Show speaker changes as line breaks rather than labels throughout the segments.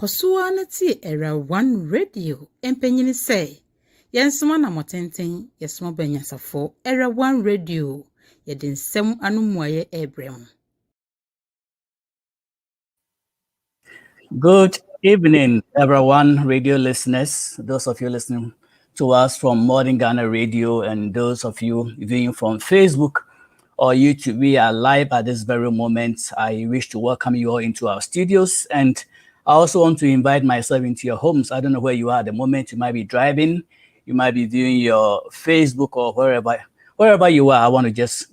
Kosuanati era one radio empenyini say yensoma na motenten yesoma banyasafo era one radio yedinsem anumuaye ebrem.
Good evening, everyone, radio listeners, those of you listening to us from Modern Ghana Radio and those of you viewing from Facebook or YouTube. We are live at this very moment. I wish to welcome you all into our studios, and I also want to invite myself into your homes. I don't know where you are at the moment. You might be driving, you might be viewing your Facebook or wherever you are. I want to just,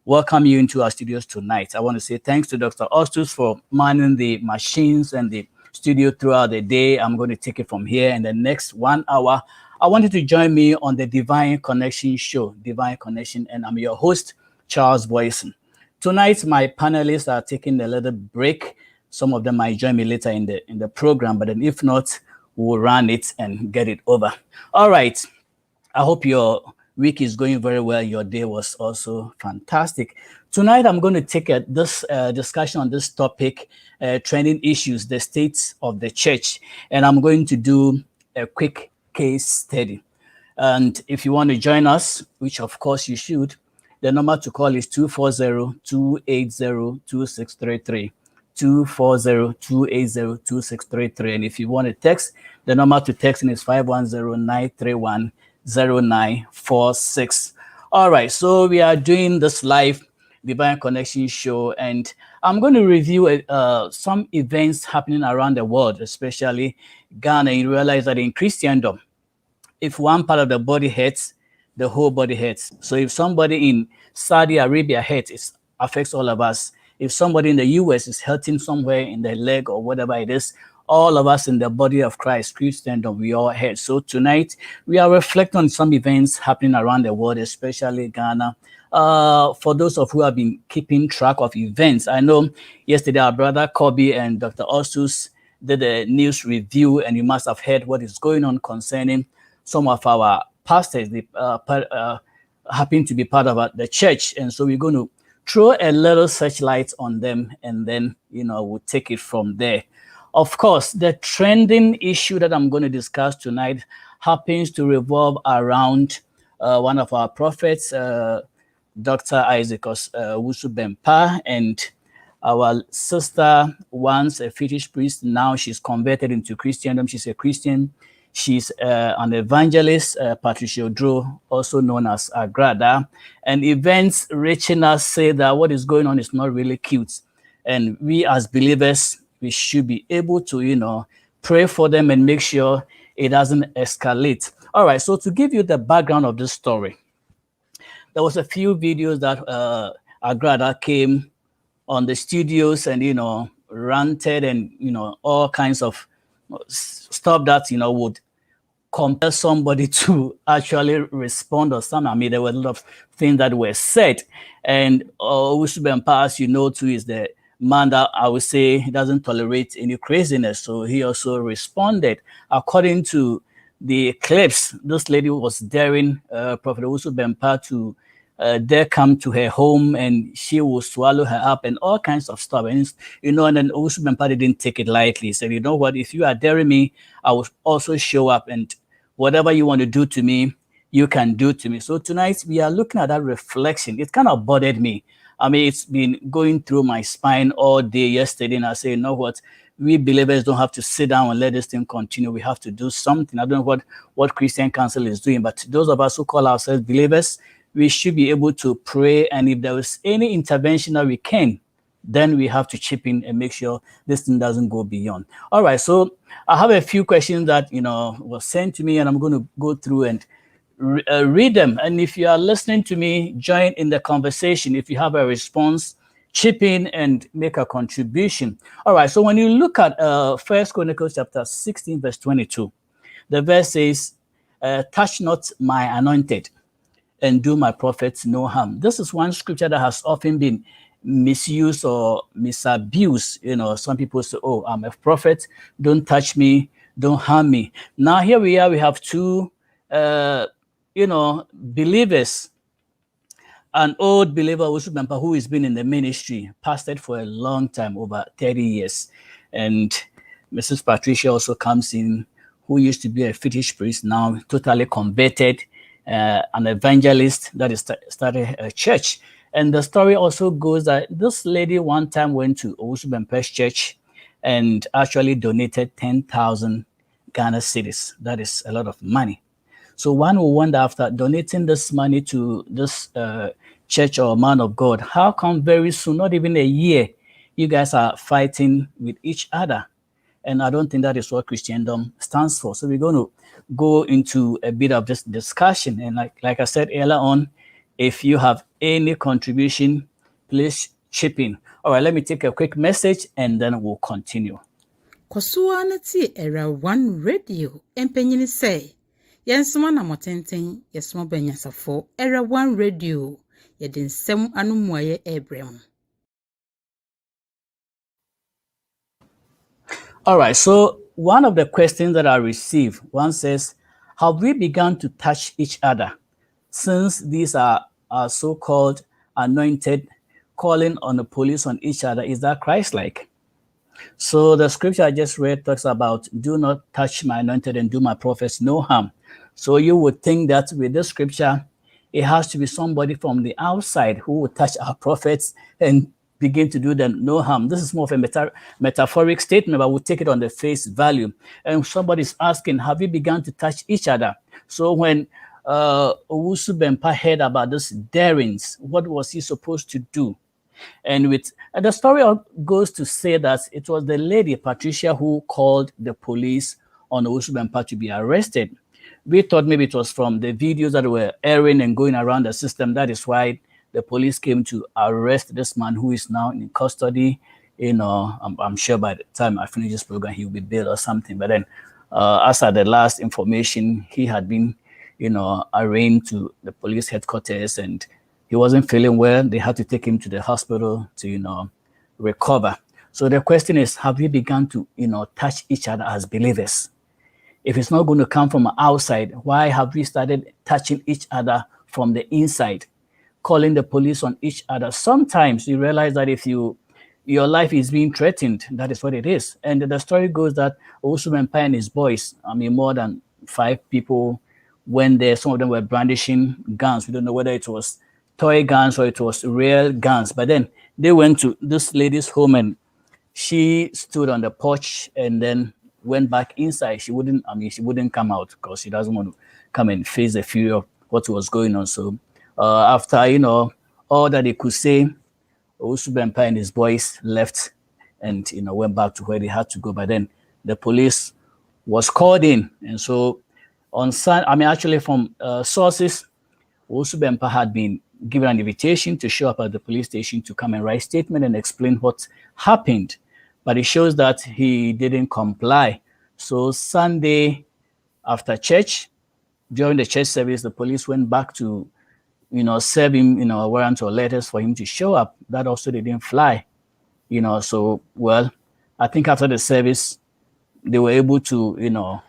welcome you into our studios tonight. I want to say thanks to Dr. Ostus for manning the machines and the studio throughout the day. I'm going to take it from here in the next 1 hour. I want you to join me on the Divine Connection show, Divine Connection, and I'm your host, Charles Boison. Tonight, my panelists are taking a little break. Some of them might join me later in the program, but then if not, we'll run it and get it over. All right. I hope your week is going very well. Your day was also fantastic. Tonight, I'm going to take this discussion on this topic, trending issues, the state of the church. And I'm going to do a quick case study. And if you want to join us, which of course you should, the number to call is 240-280-2633. 240-280-2633. And if you want to text, the number to text in is 510-931-0946. All right, so we are doing this live Divine Connection show, and I'm going to review some events happening around the world, especially Ghana. You realize that in Christendom, if one part of the body hurts, the whole body hurts. So if somebody in Saudi Arabia hurts, it affects all of us. If somebody in the US is hurting somewhere in the leg or whatever it is, all of us in the body of Christ, Christendom, we all hurt. So tonight, we are reflecting on some events happening around the world, especially Ghana. For those of who have been keeping track of events, I know yesterday our brother Kobe and Dr. Ostus did a news review, and you must have heard what is going on concerning some of our pastors. They happen to be part of the church, and so we're going to throw a little searchlight on them, and then we'll take it from there. Of course, the trending issue that I'm going to discuss tonight happens to revolve around one of our prophets, Dr. Isaac Owusu Bempah, and our sister, once a fetish priest, now she's converted into Christendom. She's a Christian. She's an evangelist, Patricia Odro, also known as Agrada. And events reaching us say that what is going on is not really cute. And we as believers, we should be able to, pray for them and make sure it doesn't escalate. All right, so to give you the background of this story, there was a few videos that Agrada came on the studios and, ranted and, all kinds of stuff that, would compel somebody to actually respond or something. I mean, there were a lot of things that were said. And Owusu Bempah, as you know, too, is the man that I would say he doesn't tolerate any craziness. So he also responded. According to the clips, this lady was daring Prophet Owusu Bempah to dare come to her home, and she will swallow her up and all kinds of stuff. And and then Owusu Bempah didn't take it lightly. He said, you know what, if you are daring me, I will also show up, and whatever you want to do to me, you can do to me. So tonight we are looking at that reflection. It kind of bothered me. I mean, it's been going through my spine all day yesterday, and I say, you know what, we believers don't have to sit down and let this thing continue. We have to do something. I don't know what Christian Council is doing, but those of us who call ourselves believers, we should be able to pray. And if there is any intervention that we can, then we have to chip in and make sure this thing doesn't go beyond. All right, so I have a few questions that, was sent to me, and I'm going to go through and read them. And if you are listening to me, join in the conversation. If you have a response, chip in and make a contribution. All right. So when you look at First Chronicles chapter 16, verse 22, the verse says, touch not my anointed and do my prophets no harm. This is one scripture that has often been misused or misabused. You know, some people say, oh, I'm a prophet, don't touch me, don't harm me. Now here we are, we have two believers, an old believer who has been in the ministry, pastored for a long time, over 30 years. And Mrs. Patricia also comes in, who used to be a fetish priest, now totally converted, an evangelist that is started a church. And the story also goes that this lady one time went to Owusu Bempe's church and actually donated 10,000 Ghana cedis. That is a lot of money. So one will wonder, after donating this money to this church or man of God, how come very soon, not even a year, you guys are fighting with each other? And I don't think that is what Christendom stands for. So we're going to go into a bit of this discussion. And like I said earlier on, if you have any contribution, please chip in. All right, let me take a quick message and then we'll continue.
Kosuanati era one radio empenyini say. Yensuma na motenten yesuma benyasafo era one radio yedin sem anumuaye ebrem.
All right, so one of the questions that I received, one says, have we begun to touch each other since these are so-called anointed, calling on the police on each other? Is that Christ-like? So the scripture I just read talks about, do not touch my anointed and do my prophets no harm. So you would think that with this scripture, it has to be somebody from the outside who would touch our prophets and begin to do them no harm. This is more of a metaphoric statement, but we'll take it on the face value. And somebody's asking, have you begun to touch each other? So when Owusu Bempa heard about this darings, what was he supposed to do? And the story goes to say that it was the lady Patricia who called the police on Owusu Bempa to be arrested. We thought maybe it was from the videos that were airing and going around the system. That is why the police came to arrest this man who is now in custody. You know, I'm sure by the time I finish this program, he will be bailed or something. But then, as at the last information, he had been, arraigned to the police headquarters, and he wasn't feeling well. They had to take him to the hospital to, recover. So the question is, have we begun to, touch each other as believers? If it's not going to come from outside, why have we started touching each other from the inside, calling the police on each other? Sometimes you realize that if your life is being threatened, that is what it is. And the story goes that Owusu Bempa and his boys, more than 5 people went there. Some of them were brandishing guns. We don't know whether it was toy guns or it was real guns. But then they went to this lady's home and she stood on the porch and then went back inside. She wouldn't come out because she doesn't want to come and face the fury of what was going on. So after, all that they could say, Owusu Bempa and his boys left and, went back to where they had to go. But then the police was called in. And so on Sunday, actually from sources, Owusu Bempa had been given an invitation to show up at the police station to come and write a statement and explain what happened. But it shows that he didn't comply. So Sunday after church, during the church service, the police went back to, serve him, a warrant or letters for him to show up. That also didn't fly, So, well, I think after the service, they were able to,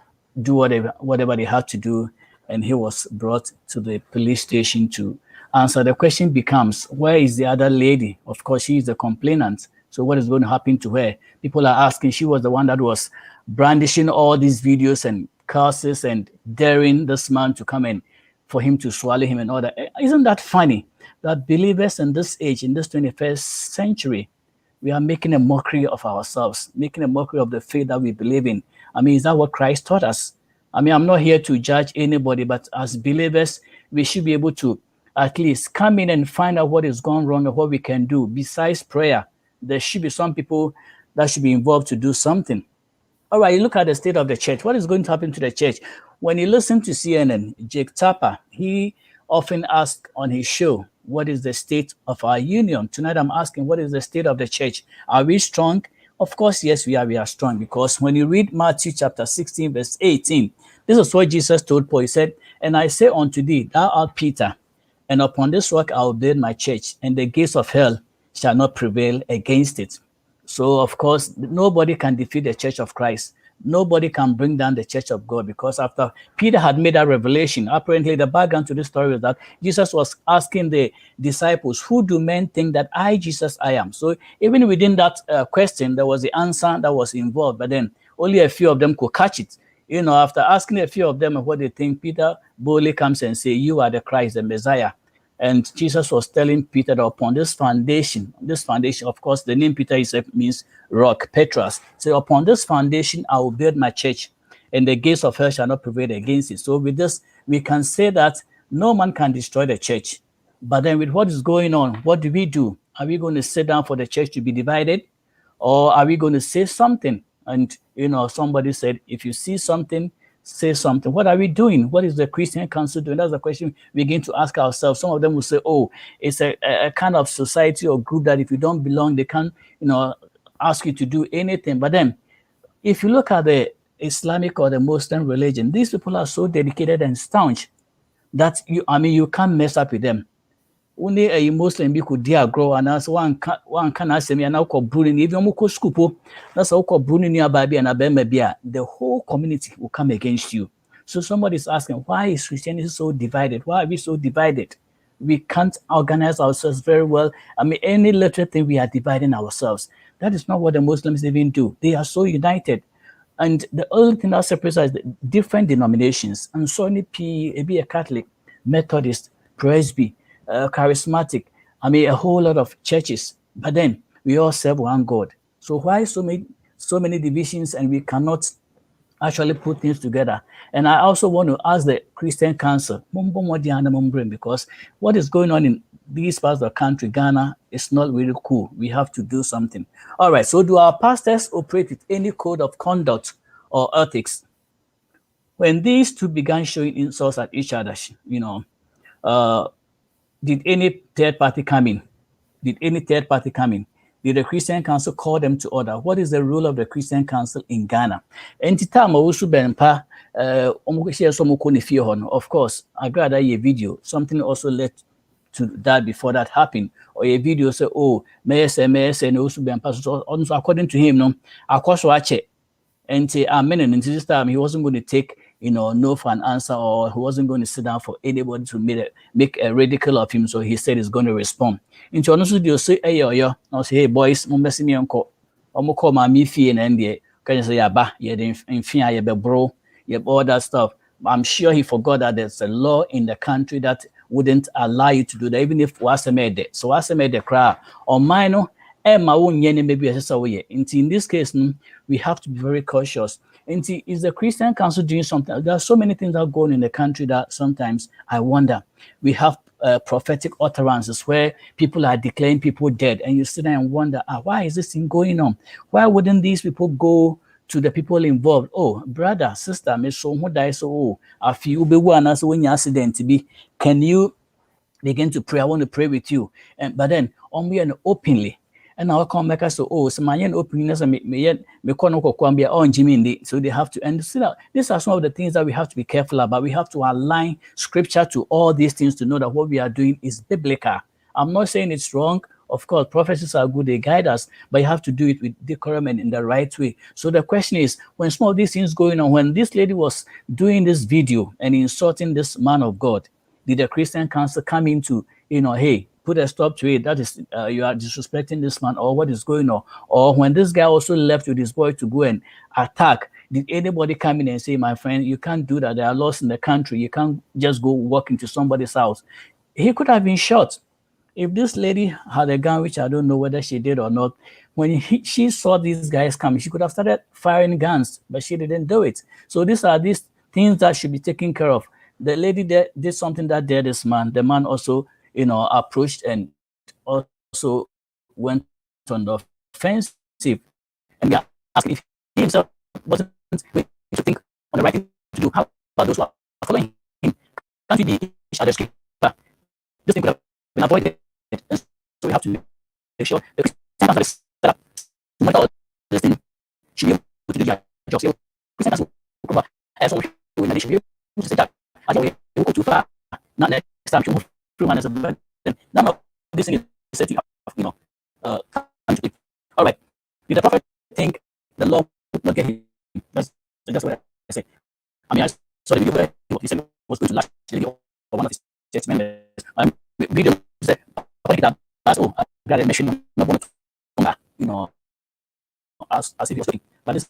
do whatever they had to do. And he was brought to the police station to answer. The question becomes, where is the other lady? Of course, she is the complainant. So what is going to happen to her? People are asking. She was the one that was brandishing all these videos and curses and daring this man to come in for him to swallow him and all that. Isn't that funny that believers in this age, in this 21st century, we are making a mockery of ourselves, making a mockery of the faith that we believe in? Is that what Christ taught us? I'm not here to judge anybody, but as believers, we should be able to at least come in and find out what is gone wrong and what we can do. Besides prayer, there should be some people that should be involved to do something. All right, you look at the state of the church. What is going to happen to the church? When you listen to CNN, Jake Tapper, he often asks on his show, what is the state of our union? Tonight I'm asking, what is the state of the church? Are we strong? Of course, yes, we are. We are strong because when you read Matthew chapter 16, verse 18, this is what Jesus told Paul. He said, and I say unto thee, thou art Peter, and upon this rock I will build my church, and the gates of hell shall not prevail against it. So, of course, nobody can defeat the church of Christ. Nobody can bring down the church of God because after Peter had made that revelation, apparently the background to this story is that Jesus was asking the disciples, who do men think that I, Jesus, I am? So even within that question, there was the answer that was involved, but then only a few of them could catch it. You know, after asking a few of them what they think, Peter boldly comes and say, you are the Christ, the Messiah. And Jesus was telling Peter that upon this foundation, of course, the name Peter is, means rock, Petros. So upon this foundation, I will build my church, and the gates of hell shall not prevail against it. So with this, we can say that no man can destroy the church. But then with what is going on, what do we do? Are we going to sit down for the church to be divided? Or are we going to say something? And, you know, somebody said, if you see something, say something. What are we doing? What is the Christian Council doing? That's the question we begin to ask ourselves. Some of them will say, oh, it's a kind of society or group that if you don't belong, they can't, you know, ask you to do anything. But then if you look at the Islamic or the Muslim religion, these people are so dedicated and staunch that you can't mess up with them. Only a Muslim be could dear grow and as one can ask me and now call Bruni, even Moko Scupo, that's all called Bruni near Baby and Abemabia. The whole community will come against you. So somebody is asking, why is Christianity so divided? Why are we so divided? We can't organize ourselves very well. I mean, any little thing we are dividing ourselves. That is not what the Muslims even do. They are so united. And the only thing that separates us is the different denominations. And so any be a Catholic, Methodist, Presby, charismatic. I mean, a whole lot of churches. But then we all serve one God. So why so many divisions and we cannot actually put things together? And I also want to ask the Christian Council, because what is going on in these parts of the country, Ghana, is not really cool. We have to do something. All right, so do our pastors operate with any code of conduct or ethics? When these two began showing insults at each other, you know, did any third party come in? Did any third party come in? Did the Christian Council call them to order? What is the role of the Christian Council in Ghana? And time also benpa of course, I got a video. Something also led to that before that happened. Or a video say, oh, and also benpa. So according to him, no, of course, watch it. And and this time he wasn't going to take, you know, no for an answer, or he wasn't going to sit down for anybody to make a ridicule of him. So he said he's going to respond. Into honestly, you say, hey, I'll say, hey, boys, mumbesi me uncle, call my me fee and the can you say, yeah, bah, yeah, in fear, yeah, bro, yeah, all that stuff. I'm sure he forgot that there's a law in the country that wouldn't allow you to do that, even if was made it. So was made the crowd or minor. Maybe in this case, we have to be very cautious. And is the Christian Council doing something? There are so many things that are going in the country that sometimes I wonder. We have prophetic utterances where people are declaring people dead, and you sit there and wonder, why is this thing going on? Why wouldn't these people go to the people involved? Oh, brother, sister, me so who die so a few be one as when you accident to be. Can you begin to pray? I want to pray with you. And but then we are openly. And I'll come back and say, oh, so my openness and so they have to, and see that these are some of the things that we have to be careful about. We have to align scripture to all these things to know that what we are doing is biblical. I'm not saying it's wrong. Of course, prophecies are good, they guide us, but you have to do it with decorum and in the right way. So the question is, when some of these things going on, when this lady was doing this video and insulting this man of God, did the Christian Council come into, you know, hey, put a stop to it? That is, you are disrespecting this man, or what is going on? Or when this guy also left with his boy to go and attack, did anybody come in and say, my friend, you can't do that. There are laws in the country. You can't just go walk into somebody's house. He could have been shot. If this lady had a gun, which I don't know whether she did or not, when she saw these guys coming, she could have started firing guns, but she didn't do it. So these are these things that should be taken care of. The lady there did something that dared this man. The man also, you know, approached and also went on the offensive. And we are asking if he himself wasn't going to think on the right thing to do. How those who are following him. Can't we be each other's keeper? This thing could have been avoided. And so we have to make sure the Christian council is set up to monitor all this thing. Should be able to do their job. So Christian council will cover some people, and they should be able to say that as we will go too far. Not next time to move through man as a burden. None of this thing is setting up, country. All right. Did the prophet think the law would not get him? That's what I say. I mean, I saw the video where he said he was going to lash the video for one of his church members. Video said, oh, I'm glad I mentioned not one as if he was talking. But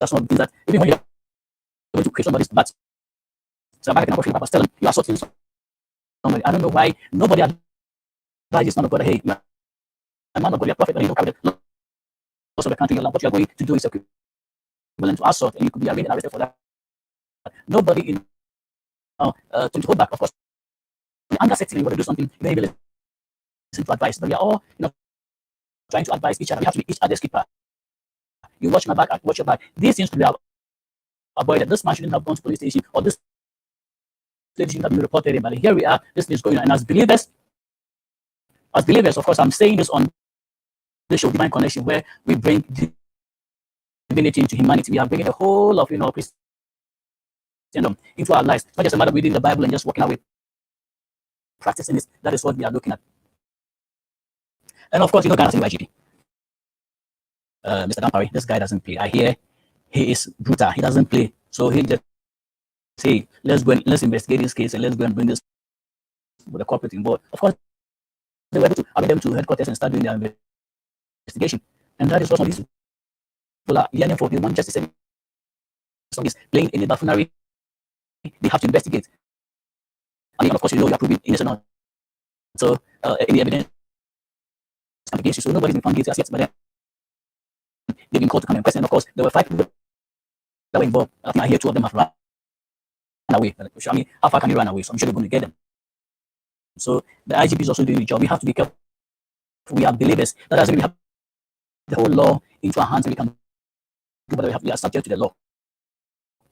that's not the thing that even when you're going to create somebody's bad. So I can about tell them you are sorting somebody. I don't know why nobody advises not God, hey, you are a man of God, you're a prophet, and you don't carry the laws of the country. What you are going to do is equivalent to assault, and you could be arraigned and arrested for that. Nobody in to hold back, of course. The anger sets in, you want to do something, you may listen to advice, but we are all trying to advise each other. We have to be each other's keeper. You watch my back, I watch your back. These things to be avoided. This man shouldn't have gone to police station, or this lady shouldn't have been reported. But here we are, this thing is going on. And as believers, of course, I'm saying this on the show Divine Connection, where we bring divinity into humanity. We are bringing the whole of Christendom into our lives. Not just a matter of reading the Bible and just walking away practicing it. That is what we are looking at. And of course, Ghana's YGP. Mr. Dampari, this guy doesn't play. I hear he is brutal. He doesn't play. So he just say, let's investigate this case and let's go and bring this with the corporate involved. Of course, they were able to bring them to headquarters and start doing their investigation. And that is what some of these people are yearning for. They want justice. Some is playing in the buffoonery. They have to investigate. I mean, of course, you are proving innocent or not. So any evidence against you. So nobody's been found guilty as yet, but then they've been called to come and question. Of course, there were 5 people that were involved. I think I hear 2 of them have run away. I mean, how far can you run away? So I'm sure they're going to get them. So the IGP is also doing the job. We have to be careful. We are believers. That doesn't mean we have the whole law into our hands and we can do whatever we are subject to the law.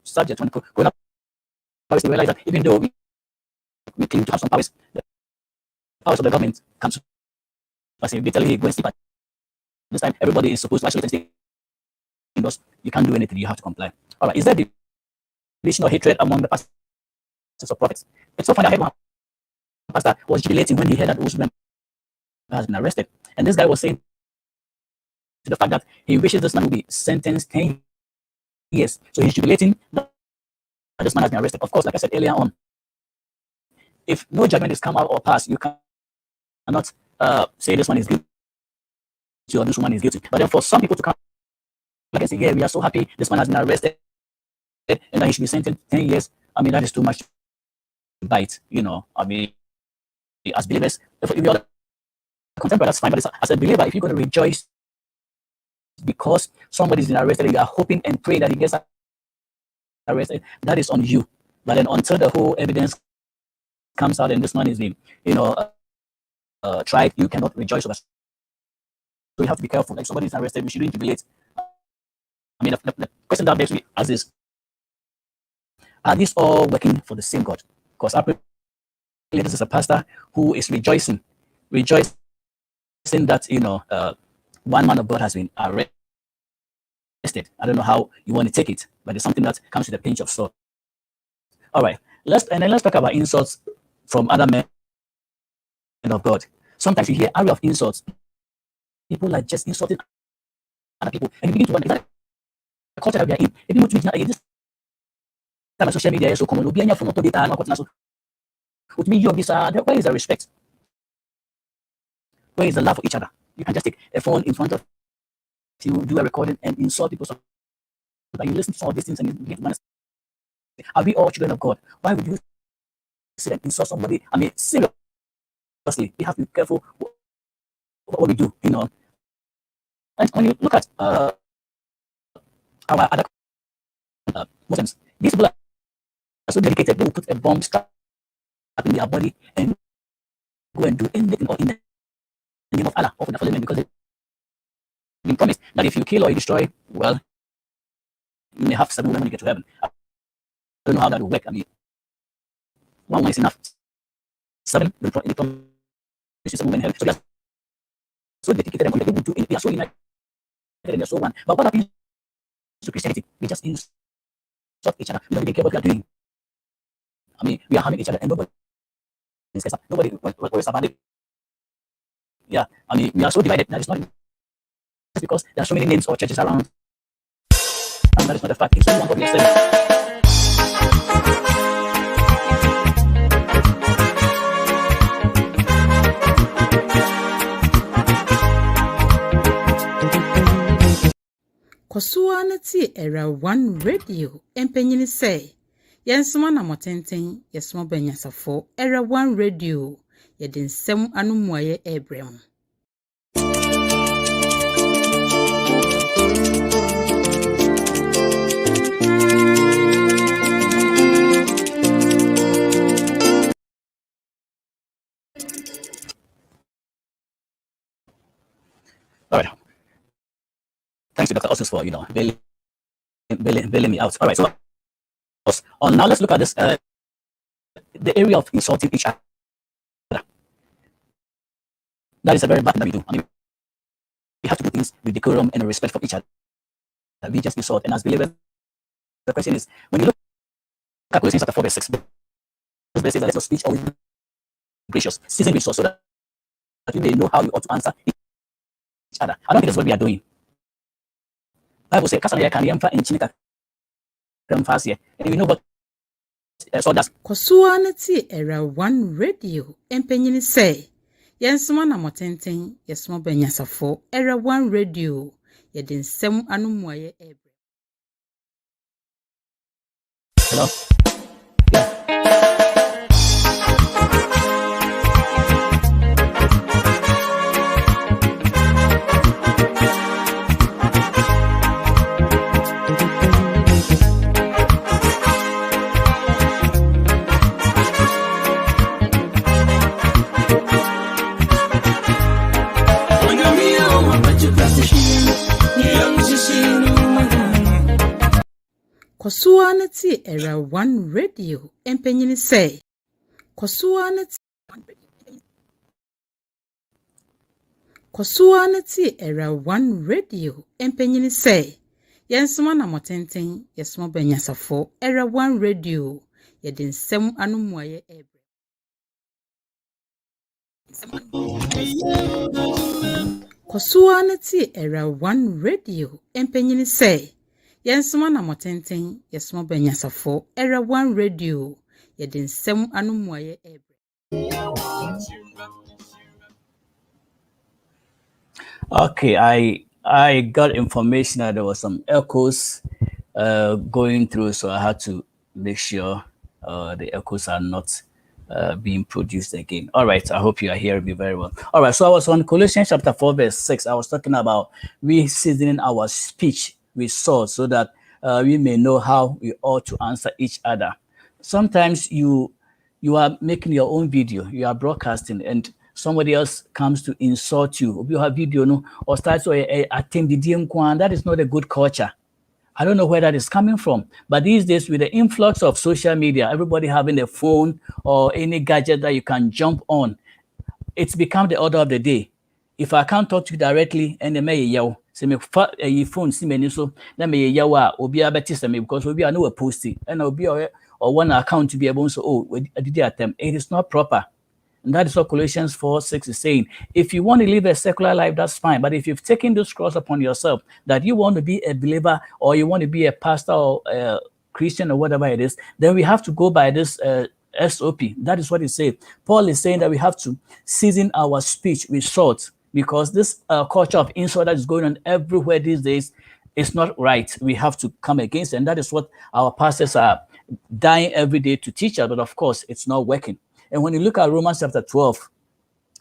Subject when growing up, we realize that even though we claim to have some powers, the powers of the government come to us. They tell you, go and sleep at this time. Everybody is supposed to isolate and stay indoors. You can't do anything. You have to comply. All right. Is there division or hatred among the pastors or prophets? It's so funny. I heard one pastor was jubilating when he heard that Boison has been arrested. And this guy was saying to the fact that he wishes this man will be sentenced 10 years. So he's jubilating that this man has been arrested. Of course, like I said earlier on, if no judgment is come out or passed, you cannot say this one is guilty or this woman is guilty. But then for some people to come like and say, yeah, we are so happy this man has been arrested and that he should be sentenced 10 years, I mean, that is too much to bite, I mean, as believers, if you're contemporary, that's fine. But as a believer, if you're going to rejoice because somebody's been arrested and you are hoping and praying that he gets arrested, that is on you. But then until the whole evidence comes out and this man is being, tried, you cannot rejoice over. So you have to be careful. Like somebody is arrested, we shouldn't jubilate. I mean, the question that begs me as is, are these all working for the same God? Because I believe this is a pastor who is rejoicing that one man of God has been arrested. I don't know how you want to take it, but it's something that comes with a pinch of salt. All right, let's talk about insults from other men of God. Sometimes you hear array of insults. People are just insulting other people, and you begin to wonder, is that the culture that we are in? If you to this time of social media is so common, data, where is the respect? Where is the love for each other? You can just take a phone in front of you, do a recording, and insult people. So that you listen to some of these things and you get to understand. Are we all children of God? Why would you sit and insult somebody? I mean, seriously, we have to be careful what we do, And when you look at our other Muslims, these people are so dedicated, they will put a bomb strap in their body and go and do anything or in the name of Allah or for the following, because they've been promised that if you kill or you destroy, well, you may have 7 women when you get to heaven. don't know how that will work. I mean, one is enough. 7 electron is 7 women help. So they are so dedicated and able to do it. They are so united and they are so one. But what happens to Christianity? We just insult each other. We don't really care what we are doing. I mean, we are harming each other and nobody worries about it. Yeah, I mean, we are so divided. That is not because there are so many names or churches around. And that is not a fact. It's only one God we are serving.
Kosuwa na ti era one radio empenyini say yensoma na motenten yesoma banyasafo era one radio yede nsem anomuaye ebrem.
All right. Thanks to Dr. Ossus for, bailing me out. All right, so now let's look at this, the area of insulting each other. That is a very bad thing that we do. I mean, we have to do things with decorum and respect for each other. We just insult. And as believers, the question is, when you look at Colossians chapter 4, verse 6, verse says that let your speech always be gracious, seasoned with salt, so that you may know how you ought to answer each other. I don't think that's what we are doing. Bible says, "Kasa can yamfa enchinika kamfasie." And we know what so that's.
Kosuwa na ti era one radio empenyini say yensoma na motenten yesoma banyasafo era one radio yede nsem anomuaye ebre.
Hello. Yeah.
Kosuwa na ti era one radio empenyini say Kosuwa na ti era one radio empenyini say yensoma na motenten yesoma banyasafo era one radio yede nsem anomuaye ebre. Kosuwa na ti era one radio empenyini say yensoma na motenten yesoma banyasafo era one radio yede nsem anomuaye ebre.
Okay, I got information that there was some echoes going through, so I had to make sure the echoes are not being produced again. All right, I hope you are hearing me very well. All right, so I was on Colossians chapter 4, verse 6. I was talking about we seasoning our speech with salt so that we may know how we ought to answer each other. Sometimes you are making your own video, you are broadcasting, and somebody else comes to insult you. You have video, no, or starts to attempt the DM. That is not a good culture. I don't know where that is coming from, but these days with the influx of social media, everybody having a phone or any gadget that you can jump on, it's become the order of the day. If I can't talk to you directly, and the may yell, say me phone see me so that may yell or be able to me because we are no posting and I'll be or one account to be able to I did attempt. It is not proper. And that is what Colossians 4:6 is saying. If you want to live a secular life, that's fine. But if you've taken this cross upon yourself, that you want to be a believer or you want to be a pastor or a Christian or whatever it is, then we have to go by this SOP. That is what he said. Paul is saying that we have to season our speech with salt because this culture of insult that is going on everywhere these days is not right. We have to come against it. And that is what our pastors are dying every day to teach us. But of course, it's not working. And when you look at Romans chapter 12,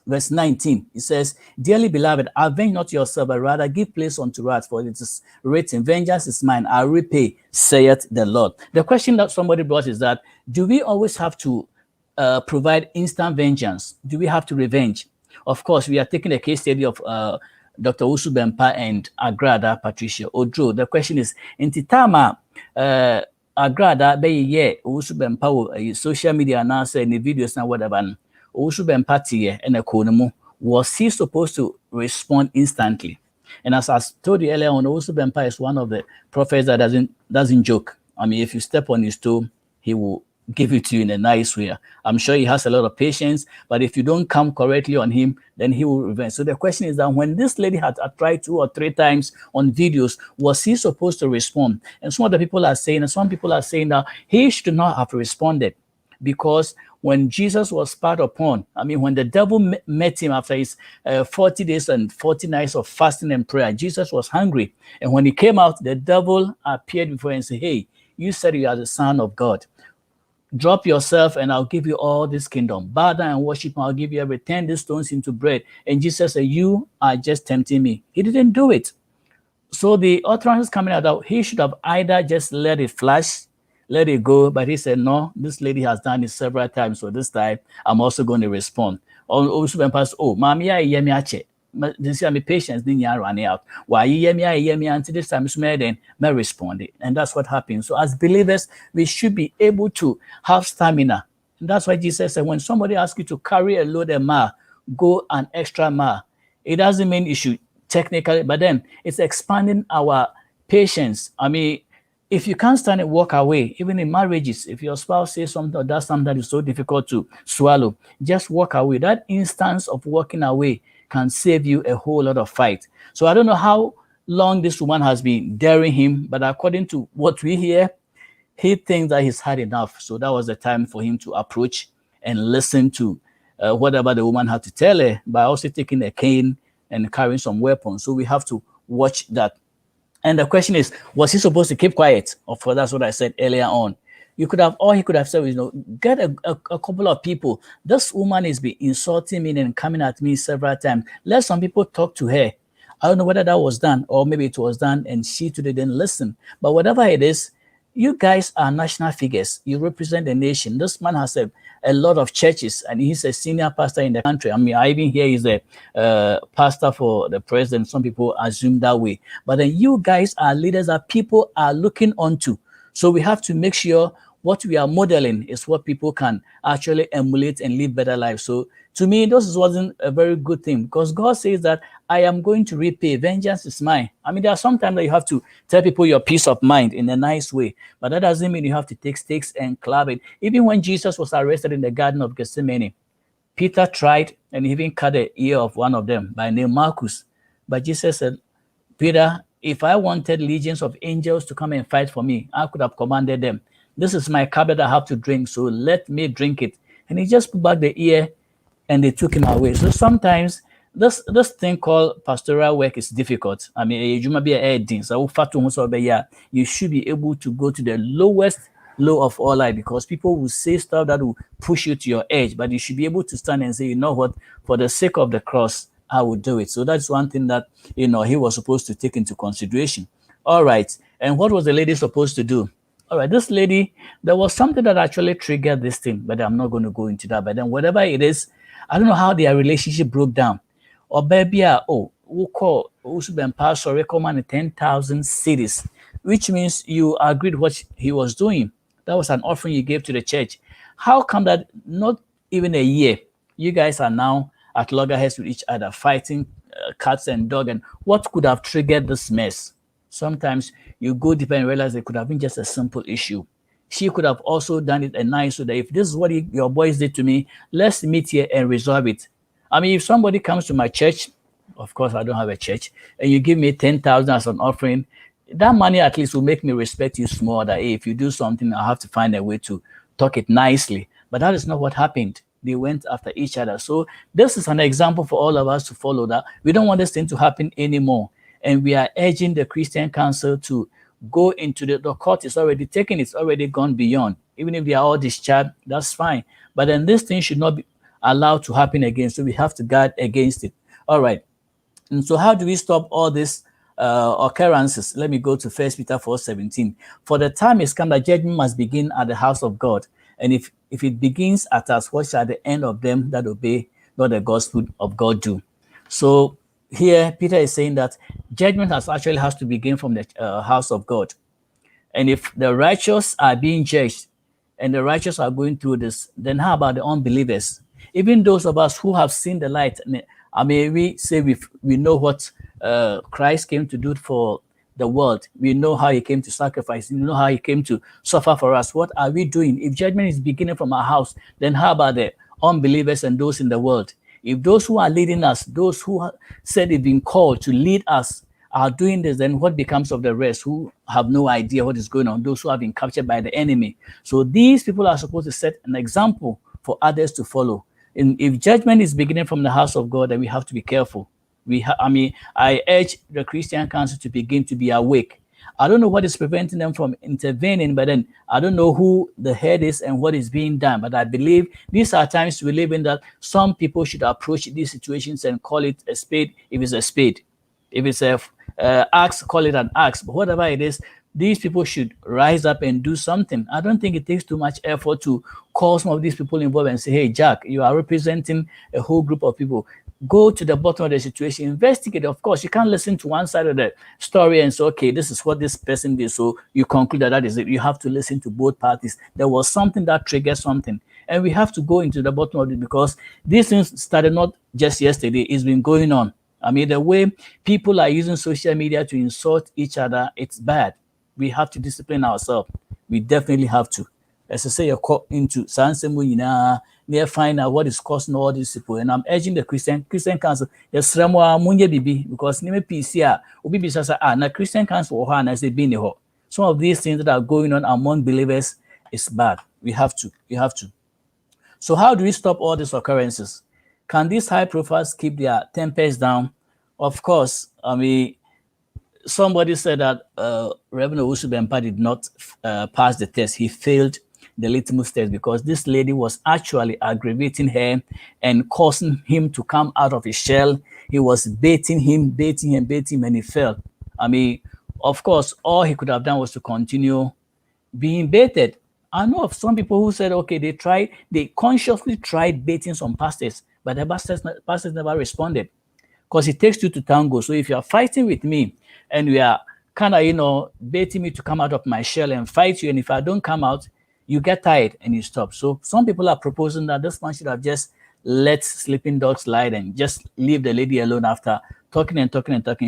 verse 19, it says, "Dearly beloved, avenge not yourself, but rather give place unto wrath, for it is written, vengeance is mine, I repay, saith the Lord." The question that somebody brought is that, do we always have to provide instant vengeance? Do we have to revenge? Of course, we are taking a case study of Dr. Usu Bempa and Agrada Patricia Odro. The question is, in Titama, agrada be ye owusu bempa wo social media na say the videos na whatever no owusu bempa tie na ko no mu, was he supposed to respond instantly? And as I told you earlier on, owusu bempa is one of the prophets that doesn't joke. I mean, if you step on his toe, he will give it to you in a nice way. I'm sure he has a lot of patience, but if you don't come correctly on him, then he will revenge. So the question is that when this lady had tried 2 or 3 times on videos, was he supposed to respond? And some other people are saying, and some people are saying that he should not have responded, because when Jesus was spat upon, I mean, when the devil met him after his 40 days and 40 nights of fasting and prayer, Jesus was hungry. And when he came out, the devil appeared before him and said, hey, you said you are the Son of God. Drop yourself and I'll give you all this kingdom. Bow down and worship and I'll give you everything. Turn these stones into bread. And Jesus said, you are just tempting me. He didn't do it. So the utterance coming out that he should have either just let it flash, let it go, but he said, no, this lady has done it several times, so this time I'm also going to respond. Also, oh, mommy, I hear me ache. This year, my patience didn't running out. Why hear me until this time is made, then may respond. And that's what happens. So as believers, we should be able to have stamina. And that's why Jesus said, when somebody asks you to carry a load a mile, go an extra mile. It doesn't mean you should technically, but then it's expanding our patience. I mean, if you can't stand and walk away, even in marriages, if your spouse says something or does something that is so difficult to swallow, just walk away. That instance of walking away can save you a whole lot of fight. So I don't know how long this woman has been daring him, but according to what we hear, he thinks that he's had enough. So that was the time for him to approach and listen to whatever the woman had to tell her, by also taking a cane and carrying some weapons. So we have to watch that. And the question is, was he supposed to keep quiet? Of course, that's what I said earlier on. You could have, all he could have said, get a couple of people. This woman is been insulting me and coming at me several times. Let some people talk to her. I don't know whether that was done or maybe it was done and she today didn't listen. But whatever it is, you guys are national figures. You represent the nation. This man has a lot of churches and he's a senior pastor in the country. I mean, I even hear he's a pastor for the president. Some people assume that way. But then you guys are leaders that people are looking onto. So we have to make sure what we are modeling is what people can actually emulate and live better lives. So to me, this wasn't a very good thing, because God says that I am going to repay. Vengeance is mine. I mean, there are some times that you have to tell people your peace of mind in a nice way, but that doesn't mean you have to take sticks and club it. Even when Jesus was arrested in the Garden of Gethsemane, Peter tried and even cut the ear of one of them by name Marcus. But Jesus said, Peter, if I wanted legions of angels to come and fight for me, I could have commanded them. This is my cup that I have to drink, so let me drink it. And he just put back the ear and they took him away. So sometimes this thing called pastoral work is difficult. I mean, you should be able to go to the lowest low of all life, because people will say stuff that will push you to your edge, but you should be able to stand and say, you know what, for the sake of the cross, I will do it. So that's one thing that, he was supposed to take into consideration. All right. And what was the lady supposed to do? All right, this lady, there was something that actually triggered this thing, but I'm not going to go into that. But then whatever it is, I don't know how their relationship broke down. Or baby, who call also been passed or recommend 10,000 cities, which means you agreed what he was doing. That was an offering you gave to the church. How come that not even a year, you guys are now at loggerheads with each other, fighting cats and dogs? And what could have triggered this mess? Sometimes you go deeper and realize it could have been just a simple issue. She could have also done it a nice way that if this is what your boys did to me, let's meet here and resolve it. I mean, if somebody comes to my church, of course I don't have a church, and you give me 10,000 as an offering, that money at least will make me respect you more. That hey, if you do something, I have to find a way to talk it nicely. But that is not what happened. They went after each other. So this is an example for all of us to follow, that we don't want this thing to happen anymore. And we are urging the Christian Council to go into the court is already taken, it's already gone beyond. Even if they are all discharged, that's fine. But then this thing should not be allowed to happen again. So we have to guard against it. All right. And so how do we stop all these occurrences? Let me go to 1 Peter 4:17. For the time is come that judgment must begin at the house of God. And if it begins at us, what shall the end of them that obey not the gospel of God do? So here Peter is saying that judgment has to begin from the house of God. And if the righteous are being judged and the righteous are going through this, then how about the unbelievers? Even those of us who have seen the light, I mean, we say we know what Christ came to do for the world. We know how he came to sacrifice. We know how he came to suffer for us. What are we doing? If judgment is beginning from our house, then how about the unbelievers and those in the world? If those who are leading us, those who said they've been called to lead us, are doing this, then what becomes of the rest who have no idea what is going on, those who have been captured by the enemy? So these people are supposed to set an example for others to follow. And if judgment is beginning from the house of God, then we have to be careful. I urge the Christian Council to begin to be awake. I don't know what is preventing them from intervening, but then I don't know who the head is and what is being done. But I believe these are times we live in that some people should approach these situations and call it a spade if it's a spade. If it's a axe, call it an axe. But whatever it is, these people should rise up and do something. I don't think it takes too much effort to call some of these people involved and say, hey, Jack, you are representing a whole group of people. Go to the bottom of the situation, investigate. Of course, you can't listen to one side of the story and say, okay, this is what this person did, so you conclude that that is it. You have to listen to both parties. There was something that triggered something. And we have to go into the bottom of it because these things started not just yesterday. It's been going on. I mean, the way people are using social media to insult each other, it's bad. We have to discipline ourselves. We definitely have to. As I say, you're caught into near find out what is causing all these people. And I'm urging the Christian Council, yes, because name PC na Christian Council and I say some of these things that are going on among believers is bad. We have to. So how do we stop all these occurrences? Can these high profiles keep their tempers down? Of course. I mean, somebody said that Reverend Owusu Bempah did not pass the test. He failed the litmus test because this lady was actually aggravating her and causing him to come out of his shell. He was baiting him, and he fell. I mean, of course, all he could have done was to continue being baited. I know of some people who said, okay, they consciously tried baiting some pastors, but the pastors never responded because it takes two to tango. So if you are fighting with me and you are kind of, baiting me to come out of my shell and fight you, and if I don't come out, you get tired and you stop. So some people are proposing that this man should have just let sleeping dogs lie and just leave the lady alone. After talking,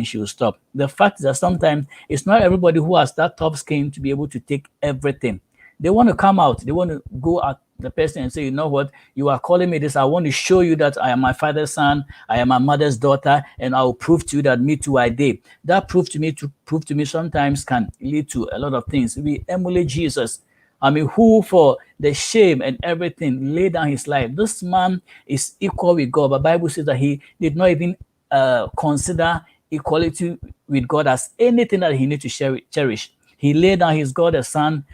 she will stop. The fact is that sometimes it's not everybody who has that tough skin to be able to take everything. They want to come out. They want to go at the person and say, you know what, you are calling me this. I want to show you that I am my father's son. I am my mother's daughter. And I will prove to you that me too I did. That prove to me sometimes can lead to a lot of things. We emulate Jesus. I mean, who for the shame and everything laid down his life. This man is equal with God. But the Bible says that he did not even consider equality with God as anything that he needed to cherish. He laid down his God, the Son,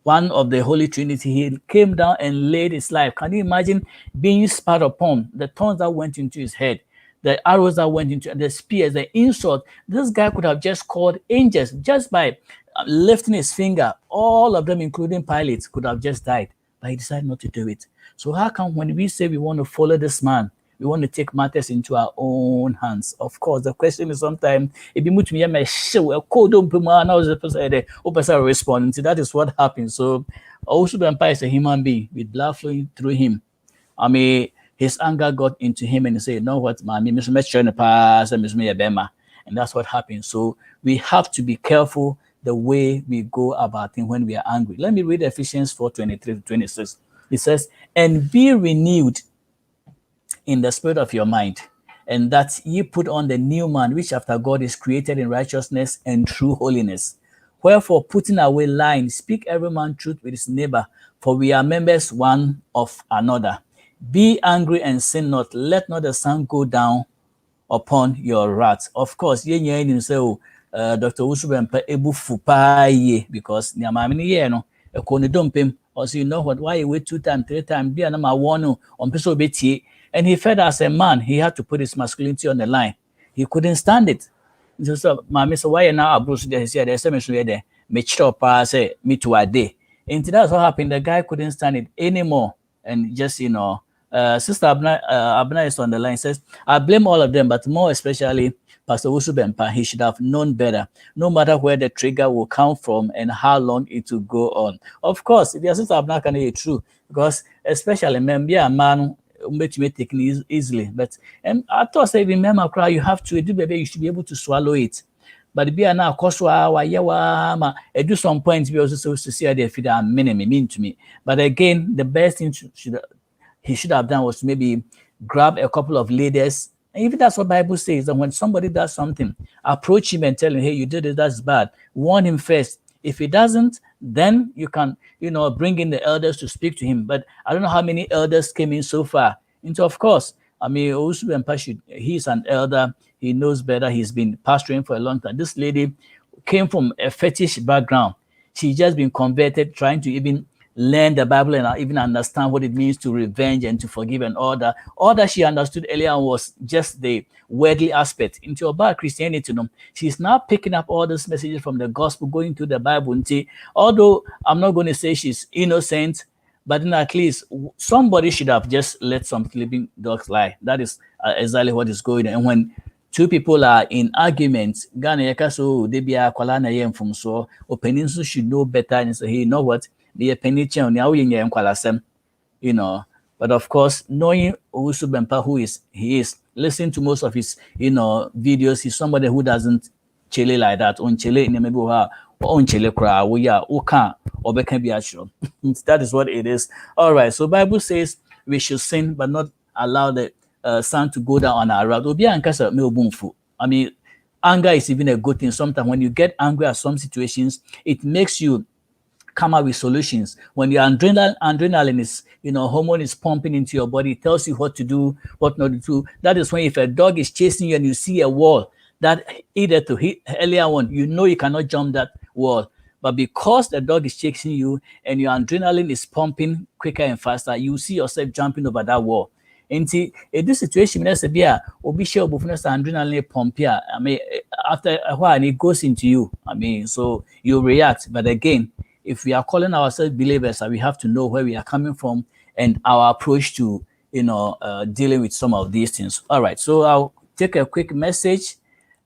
one of the Holy Trinity. He came down and laid his life. Can you imagine being spat upon, the thorns that went into his head, the arrows that went into the spears, the insult? This guy could have just called angels just by lifting his finger. All of them, including Pilate, could have just died, but he decided not to do it. So how come when we say we want to follow this man, we want to take matters into our own hands? Of course, the question is sometimes if you move me a show a code responding to that is what happens. So also the Empire is a human being with blood flowing through him. I mean, his anger got into him and he said, you know what, man, and that's what happens. So we have to be careful the way we go about things when we are angry. Let me read Ephesians 4:23-26. It says, and be renewed in the spirit of your mind, and that ye put on the new man, which after God is created in righteousness and true holiness. Wherefore, putting away lying, speak every man truth with his neighbor, for we are members one of another. Be angry and sin not. Let not the sun go down upon your wrath. Of course, Dr. Owusu Bempah ebu fupaye because also, you know what, why you wait 2 times, 3 times, be another one on person beti. And he felt as a man, he had to put his masculinity on the line. He couldn't stand it. So, so why now abuse there? He said, there's so much there. Me too a day. And that's what happened. The guy couldn't stand it anymore. And just, Sister Abna is on the line. Says, I blame all of them, but more especially Pastor Usu Bempa. He should have known better, no matter where the trigger will come from and how long it will go on. Of course, if your Sister Abna can be true, because especially maybe a man make me take it easily. But I thought, say, remember, cry, you have to do, baby, you should be able to swallow it. But be now cost ma do some points we also supposed to see how they feel mean to me. But again, the best thing he should have done was maybe grab a couple of leaders. And even that's what Bible says, that when somebody does something, approach him and tell him, hey, you did it, that's bad. Warn him first. If he doesn't, then you can, bring in the elders to speak to him. But I don't know how many elders came in so far. And of course, I mean, he's an elder. He knows better. He's been pastoring for a long time. This lady came from a fetish background. She's just been converted, trying to even learn the Bible and even understand what it means to revenge and to forgive and all that. All that she understood earlier was just the worldly aspect. Into about Christianity, she's now picking up all these messages from the gospel, going to the Bible. And although I'm not going to say she's innocent, but then at least somebody should have just let some sleeping dogs lie. That is exactly what is going on. And when two people are in arguments, Ghana so they be a kwalana from so opinions should know better and say, hey, you know what? Be a penny chen now in but of course, knowing Usu Bempa who he is, listening to most of his videos, he's somebody who doesn't chile like that. On chile in the maybe on chile cry, we are okay or be can be actual. That is what it is. All right. So Bible says we should sin, but not allow the sun to go down on our route. I mean, anger is even a good thing. Sometimes when you get angry at some situations, it makes you come up with solutions. When your adrenaline is, hormone is pumping into your body, it tells you what to do, what not to do. That is when if a dog is chasing you and you see a wall that either to hit earlier on, you cannot jump that wall. But because the dog is chasing you and your adrenaline is pumping quicker and faster, you see yourself jumping over that wall. In this situation, adrenaline pump here. I mean, after a while, it goes into you. I mean, so you react. But again, if we are calling ourselves believers, we have to know where we are coming from and our approach to, dealing with some of these things. All right, so I'll take a quick message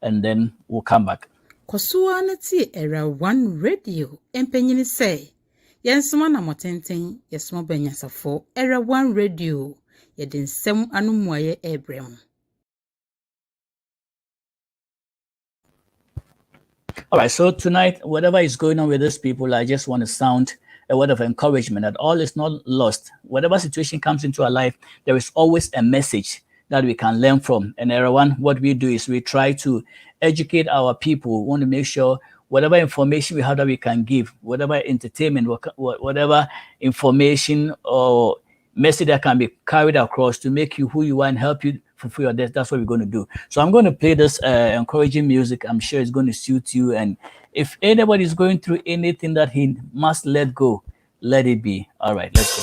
and then we'll come back.
Kosuanati era one radio empenyini say yensoma na motenten yesoma banyasafo era one radio yedin sem anumuaye ebrem.
All right, so tonight, whatever is going on with these people, I just want to sound a word of encouragement that all is not lost. Whatever situation comes into our life, there is always a message that we can learn from. And everyone, what we do is we try to educate our people. We want to make sure whatever information we have that we can give, whatever entertainment, whatever information or message that can be carried across to make you who you are and help you fulfill your death. That's what we're going to do. So I'm going to play this encouraging music. I'm sure it's going to suit you. And if anybody is going through anything that he must let go, let it be. All right, let's go.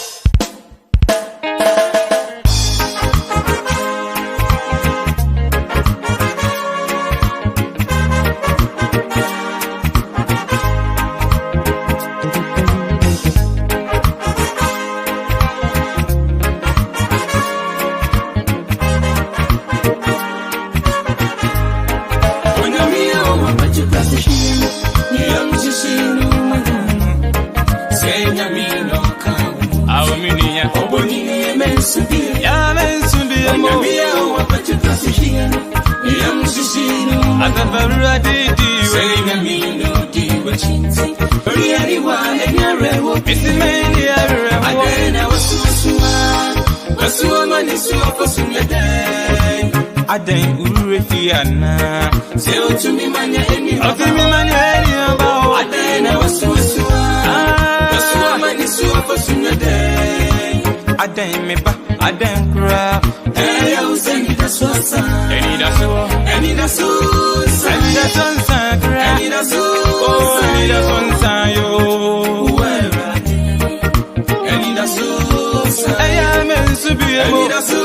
Aden urefiana se otumi manya eni about Aden wasu mani su afosunyade Aden meba Aden kra ya useni daswasa eni dasu kra eni dasu yo eni dasu ya mensubi eni dasu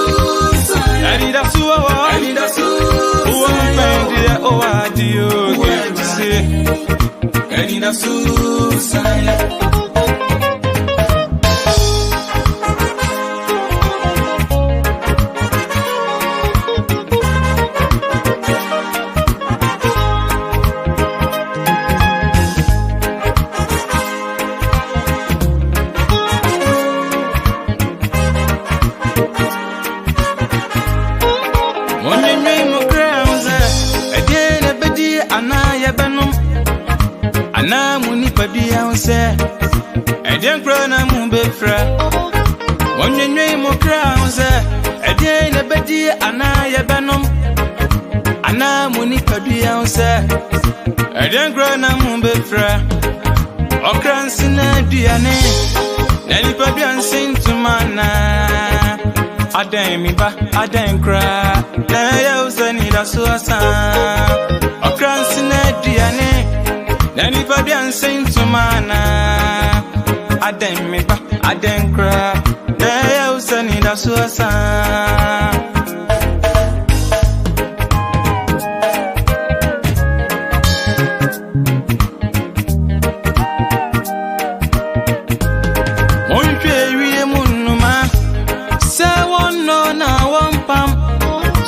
say, I didn't grow na mubefra. When you name more crowns, a day in a beddy, Anaya Banum, Anna Monica Dianse, I didn't grow na mubefra. O Cransina Diane, Nelly Pabian sing to mana. I dang me back, I dang cry. Now you need a suicide. O Cransina Diane, Nelly Pabian sing to mana. I dang me back, I dang cry. Now you need a suicide.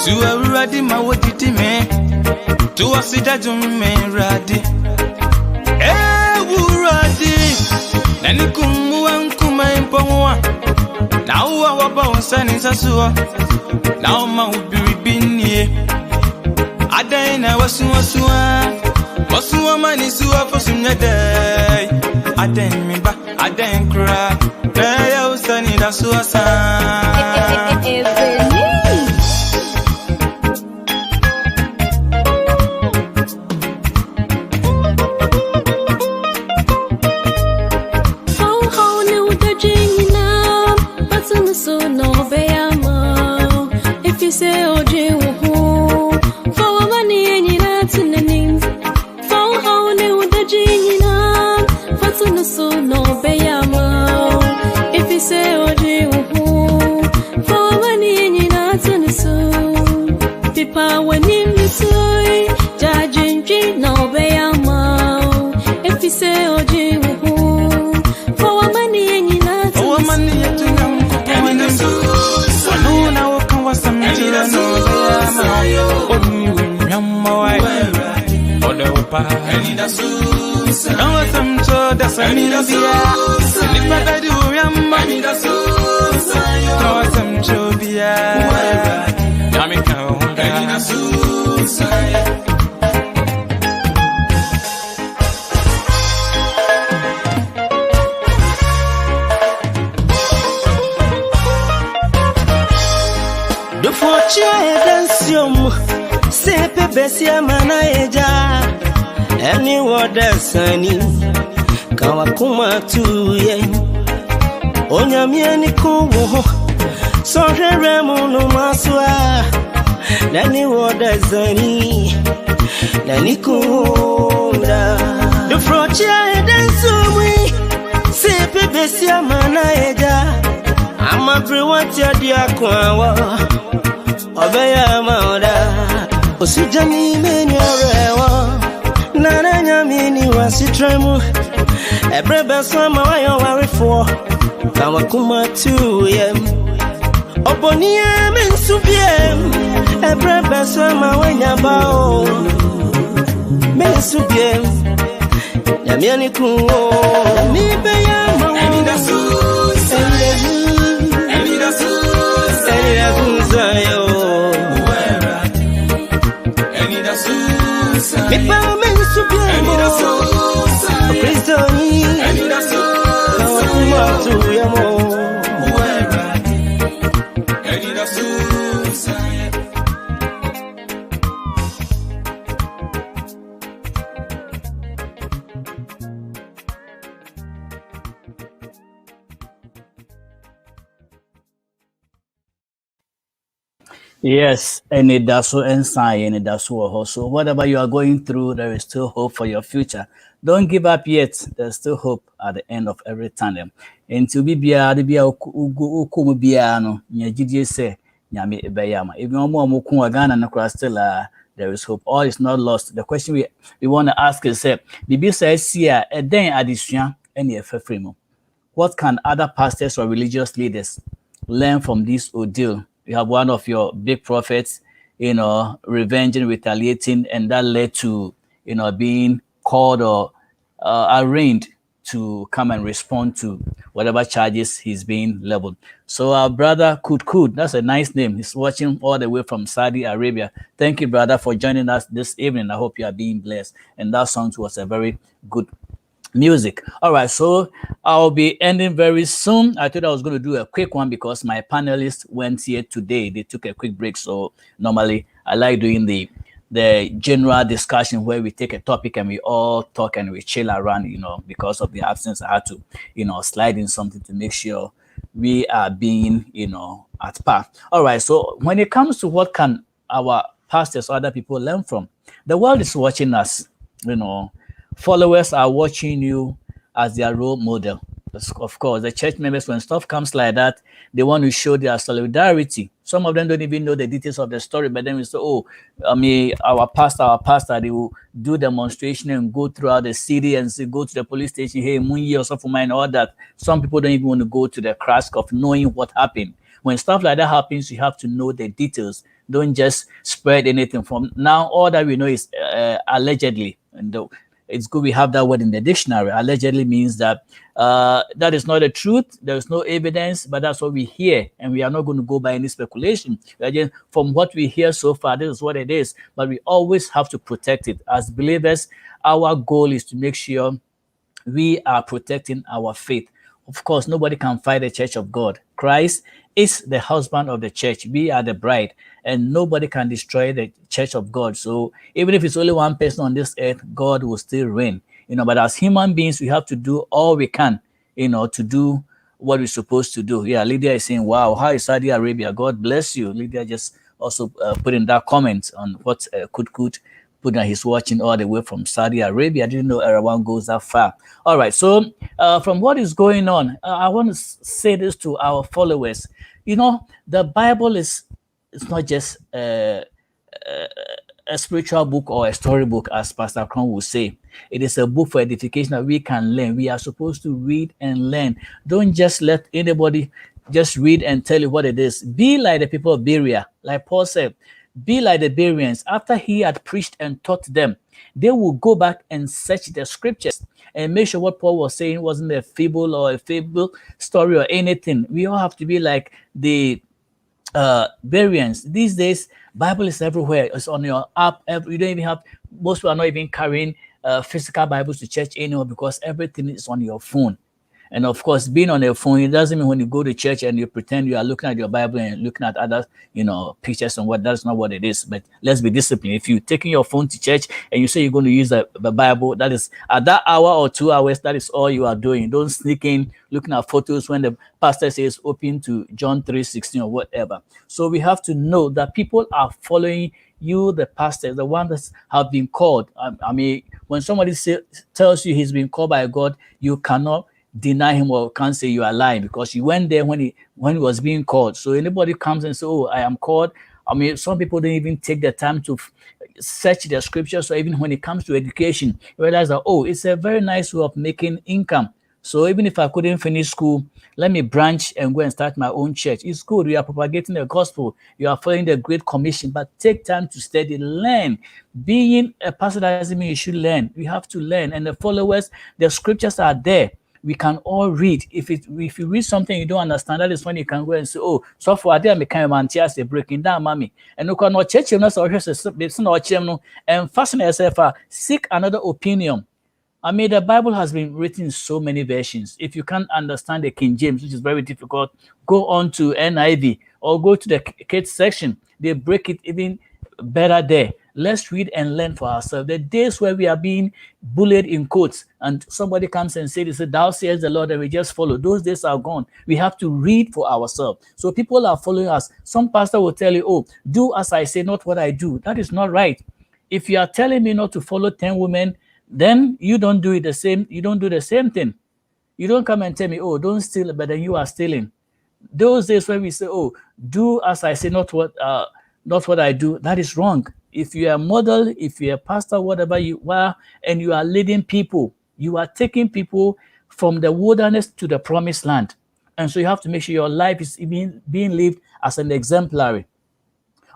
To a ready, my what did me? To a sit that you may ready. Eh, woo ready. Then you come and come and power. Now our bones and is a sewer. Now my would be near. I dine, was so man is to for some day. I dine me back, I dine cry. There was a need a suicide.
Say oh Jim for money and you not in the name for how new the jina for to so no bayama if you say oh Jim for money and you not in the so people when you toy judging no bayama if you say oh Jim for money and you not for money and you Sepe besia manaeja any word sani kawakuma tuye onyamie ni kuwo so here mu no maswa any word sani nani kunda the froche dansumi sepe besia manaeja ama brewati adia kwawa obeya mauda osijani meni orewa nana nyamini wasitremu ebrebe sama wayo warifo kawakuma tuyem obonie mensubiem ebrebe sama wanyabao mensubiem nyamiani kuo mibeya mauda Zayo me pa men subiemo Kristoni kawakuma tuyemo
Yes, and it does so and sign, and it does so. So whatever you are going through, there is still hope for your future. Don't give up yet. There's still hope at the end of every tunnel. And to be the be ukumu biano, nyajidi say, nyami ebayama. If you more muku agana na still there is hope. All is not lost. The question we want to ask is, Bibi says here, a day addition, any frame. What can other pastors or religious leaders learn from this ordeal? You have one of your big prophets, revenging, retaliating, and that led to, being called or arraigned to come and respond to whatever charges he's being leveled. So our brother Kud, that's a nice name. He's watching all the way from Saudi Arabia. Thank you, brother, for joining us this evening. I hope you are being blessed. And that song was a very good music. All right, so I'll be ending very soon. I thought I was going to do a quick one because my panelists went here today. They took a quick break. So normally I like doing the general discussion where we take a topic and we all talk and we chill around, because of the absence. I had to, slide in something to make sure we are being, at par. All right, so when it comes to what can our pastors or other people learn from, the world is watching us, followers are watching you as their role model. Of course, the church members, when stuff comes like that, they want to show their solidarity. Some of them don't even know the details of the story, but then we say, oh, our pastor, they will do demonstration and go throughout the city and say, go to the police station, hey, Munyi or something, and all that. Some people don't even want to go to the crash of knowing what happened. When stuff like that happens, you have to know the details. Don't just spread anything. From now, all that we know is allegedly. And it's good we have that word in the dictionary. Allegedly means that that is not the truth. There is no evidence, but that's what we hear. And we are not going to go by any speculation. Again, from what we hear so far, this is what it is. But we always have to protect it. As believers, our goal is to make sure we are protecting our faith. Of course, nobody can fight the church of God. Christ is the husband of the church. We are the bride, and nobody can destroy the church of God. So even if it's only one person on this earth, God will still reign. But as human beings, we have to do all we can, to do what we're supposed to do. Yeah, Lydia is saying, wow, how is Saudi Arabia? God bless you. Lydia just also put in that comment on what could put that he's watching all the way from Saudi Arabia. I didn't know Erawan goes that far. All right, so from what is going on, I want to say this to our followers. The Bible is not just a spiritual book or a storybook, as Pastor Kron will say. It is a book for edification that we can learn. We are supposed to read and learn. Don't just let anybody just read and tell you what it is. Be like the people of Berea, like Paul said. Be like the Bereans. After he had preached and taught them, they will go back and search the scriptures and make sure what Paul was saying wasn't a fable or a fable story or anything. We all have to be like the Bereans. These days, Bible is everywhere. It's on your app. You don't even have, most people are not even carrying physical Bibles to church anymore because everything is on your phone. And of course, being on your phone, it doesn't mean when you go to church and you pretend you are looking at your Bible and looking at other, pictures and what, that's not what it is. But let's be disciplined. If you're taking your phone to church and you say you're going to use the Bible, that is at that hour or 2 hours, that is all you are doing. Don't sneak in looking at photos when the pastor says open to John 3:16 or whatever. So we have to know that people are following you, the pastor, the one that have been called. When somebody tells you he's been called by God, you cannot deny him or can't say you are lying because you went there when he was being called. So anybody comes and say, oh, I am called. Some people don't even take the time to search the scriptures. So even when it comes to education, you realize that, oh, it's a very nice way of making income. So even if I couldn't finish school, let me branch and go and start my own church. It's good. You are propagating the gospel. You are following the Great Commission, but take time to study, learn. Being a pastor doesn't mean you should learn. We have to learn. And the followers, the scriptures are there. We can all read. If you read something you don't understand, that is when you can go and say, oh, so for that, I can mantias breaking down, mommy. And you cannot church him, and fasten yourself, seek another opinion. The Bible has been written in so many versions. If you can't understand the King James, which is very difficult, go on to NIV or go to the kids section. They break it even better there. Let's read and learn for ourselves. The days where we are being bullied in quotes and somebody comes and says, thou sayest the Lord, and we just follow. Those days are gone. We have to read for ourselves. So people are following us. Some pastor will tell you, oh, do as I say, not what I do. That is not right. If you are telling me not to follow 10 women, then you don't do it the same. You don't do the same thing. You don't come and tell me, oh, don't steal, but then you are stealing. Those days when we say, oh, do as I say, not what I do, that is wrong. If you are a model, if you're a pastor, whatever you are, and you are leading people, you are taking people from the wilderness to the promised land. And so you have to make sure your life is being lived as an exemplary.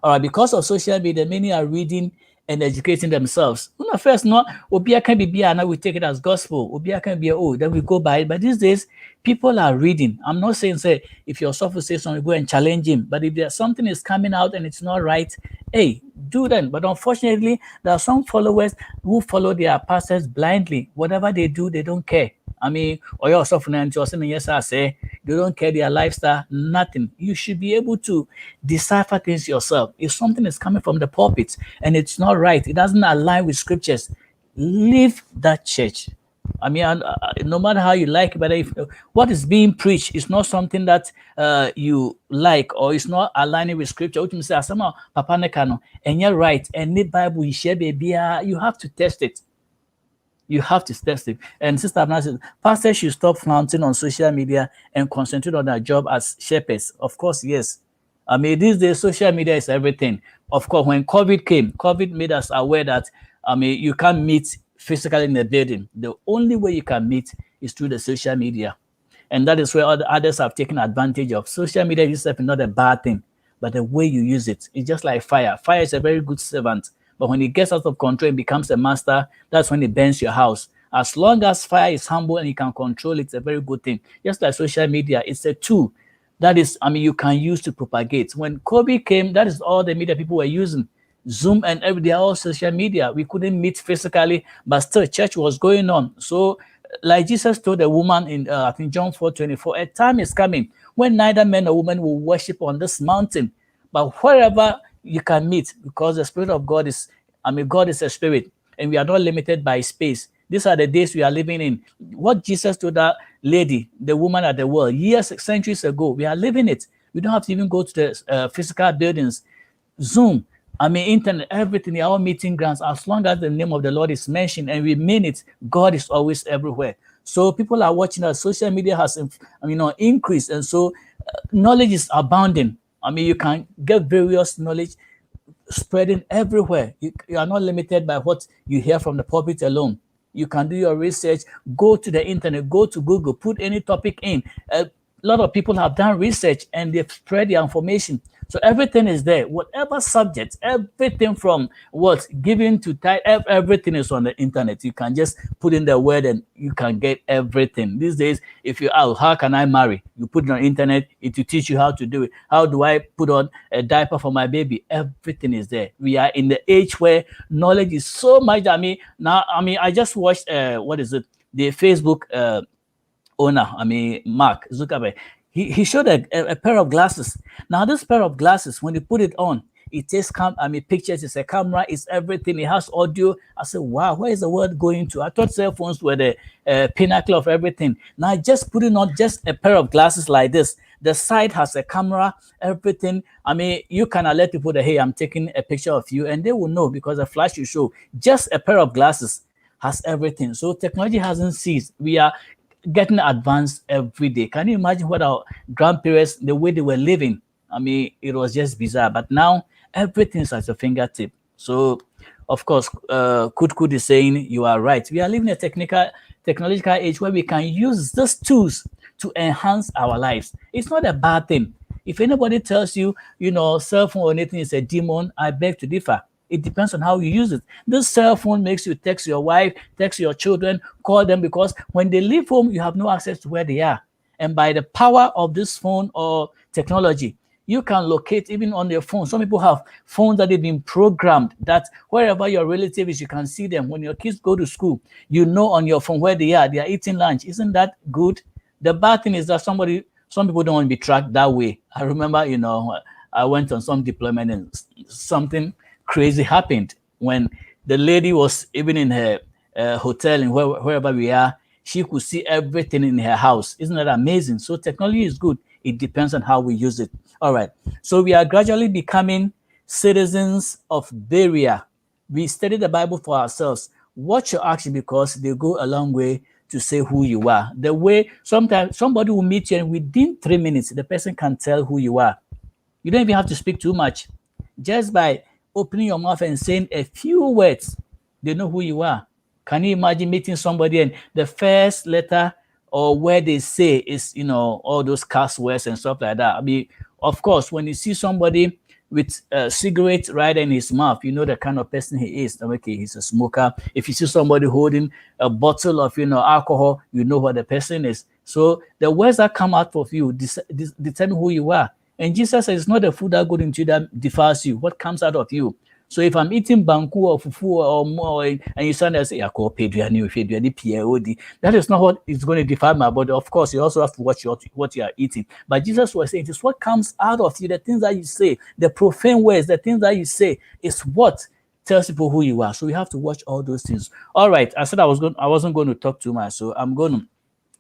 All right, because of social media, many are reading and educating themselves. First, not Obia can be and now we take it as gospel. Obia can be then we go by it. But these days, people are reading. I'm not saying if your sophomore says something, go and challenge him. But if there's something is coming out and it's not right, hey, do them. But unfortunately, there are some followers who follow their pastors blindly. Whatever they do, they don't care. I mean, or yourself, yes, I say, they don't care their lifestyle, nothing. You should be able to decipher things yourself. If something is coming from the pulpit and it's not right, it doesn't align with scriptures, leave that church. I mean, no matter how you like it, but if what is being preached is not something that you like, or it's not aligning with scripture, which means that somehow Papa Nekano and you're right, and the Bible you share, baby, you have to test it. You have to test it. And Sister Abna said, pastors should stop flaunting on social media and concentrate on their job as shepherds. Of course, yes. I mean, these days, social media is everything. Of course, when COVID came, COVID made us aware that, I mean, you can't meet physically in the building. The only way you can meet is through the social media. And that is where others have taken advantage of. Social media itself is not a bad thing, but the way you use it, it's just like fire. Fire is a very good servant. But when it gets out of control and becomes a master, that's when it burns your house. As long as fire is humble and you can control it, it's a very good thing. Just like social media, it's a tool that is, I mean, you can use to propagate. When COVID came, that is all the media people were using. Zoom and everything, all social media. We couldn't meet physically, but still church was going on. So like Jesus told the woman in, I think John 4:24, a time is coming when neither men or women will worship on this mountain, but wherever you can meet, because the Spirit of God is, I mean, God is a spirit, and we are not limited by space. These are the days we are living in. What Jesus told that lady, the woman at the well, years, centuries ago, we are living it. We don't have to even go to the physical buildings. Zoom, I mean, internet, everything, they are all meeting grounds. As long as the name of the Lord is mentioned and we mean it, God is always everywhere. So people are watching us. Social media has, increased, and so knowledge is abounding. I mean, you can get various knowledge spreading everywhere. You are not limited by what you hear from the pulpit alone. You can do your research, go to the internet, go to Google, put any topic in. A lot of people have done research and they've spread the information. So everything is there. Whatever subject, everything from what's given to type, everything is on the internet. You can just put in the word and you can get everything. These days, if you ask, how can I marry? You put it on the internet, it will teach you how to do it. How do I put on a diaper for my baby? Everything is there. We are in the age where knowledge is so much. I just watched, the Facebook owner, Mark Zuckerberg. He showed a pair of glasses. Now, this pair of glasses, when you put it on, it takes pictures, it's a camera, it's everything, it has audio. I said, wow, where is the world going to? I thought cell phones were the pinnacle of everything. Now, just putting on just a pair of glasses like this, the side has a camera, everything. I mean, you can alert people that, hey, I'm taking a picture of you, and they will know because the flash you show, just a pair of glasses has everything. So technology hasn't ceased. We are getting advanced every day. Can you imagine what our grandparents, the way they were living? I mean, it was just bizarre. But now everything's at your fingertip. So, of course, Kud is saying you are right. We are living in a technological age where we can use these tools to enhance our lives. It's not a bad thing. If anybody tells you, cell phone or anything is a demon, I beg to differ. It depends on how you use it. This cell phone makes you text your wife, text your children, call them, because when they leave home, you have no access to where they are. And by the power of this phone or technology, you can locate even on their phone. Some people have phones that they've been programmed that wherever your relative is, you can see them. When your kids go to school, you know on your phone where they are eating lunch. Isn't that good? The bad thing is that some people don't want to be tracked that way. I remember, I went on some deployment and something crazy happened when the lady was even in her hotel and wherever we are. She could see everything in her house. Isn't that amazing? So technology is good. It depends on how we use it. All right. So we are gradually becoming citizens of Berea. We study the Bible for ourselves. Watch your action, because they go a long way to say who you are. The way sometimes somebody will meet you and within 3 minutes, the person can tell who you are. You don't even have to speak too much. Just by opening your mouth and saying a few words, they know who you are. Can you imagine meeting somebody and the first letter or word they say is, all those cuss words and stuff like that? I mean, of course, when you see somebody with a cigarette right in his mouth, you know the kind of person he is. Okay, he's a smoker. If you see somebody holding a bottle of, alcohol, you know what the person is. So the words that come out of you determine who you are. And Jesus says it's not the food that goes into you that defiles you. What comes out of you? So if I'm eating banku or fufu or more, and you stand there and say, that is not what is going to define my body. Of course, you also have to watch what you are eating. But Jesus was saying, it is what comes out of you, the things that you say, the profane words, the things that you say is what tells people who you are. So we have to watch all those things. All right, I said I wasn't going to talk too much, so I'm going to